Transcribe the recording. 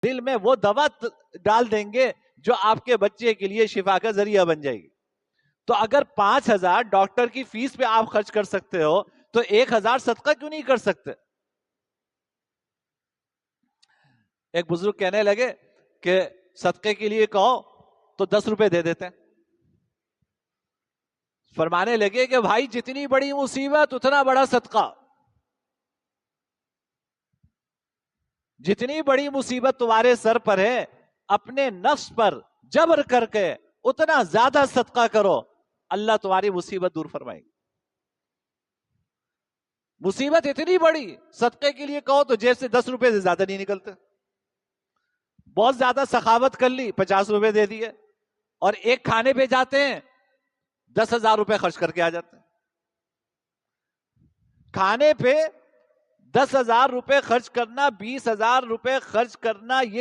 دل میں وہ دوا ڈال دیں گے جو آپ کے بچے کے لیے شفا کا ذریعہ بن جائے گی. تو اگر 5,000 ڈاکٹر کی فیس پہ آپ خرچ کر سکتے ہو تو 1,000 صدقہ کیوں نہیں کر سکتے؟ ایک بزرگ کہنے لگے کہ صدقے کے لیے کہو تو 10 روپے دے دیتے ہیں. فرمانے لگے کہ بھائی جتنی بڑی مصیبت اتنا بڑا صدقہ. جتنی بڑی مصیبت تمہارے سر پر ہے اپنے نفس پر جبر کر کے اتنا زیادہ صدقہ کرو, اللہ تمہاری مصیبت دور فرمائے گی. مصیبت اتنی بڑی, صدقے کے لیے کہو تو جیب سے 10 روپے سے زیادہ نہیں نکلتے. بہت زیادہ سخاوت کر لی, 50 روپے دے دیے, اور ایک کھانے پہ جاتے ہیں 10,000 روپے خرچ کر کے آ جاتے ہیں. کھانے پہ 10,000 روپے خرچ کرنا, 20,000 روپے خرچ کرنا, یہ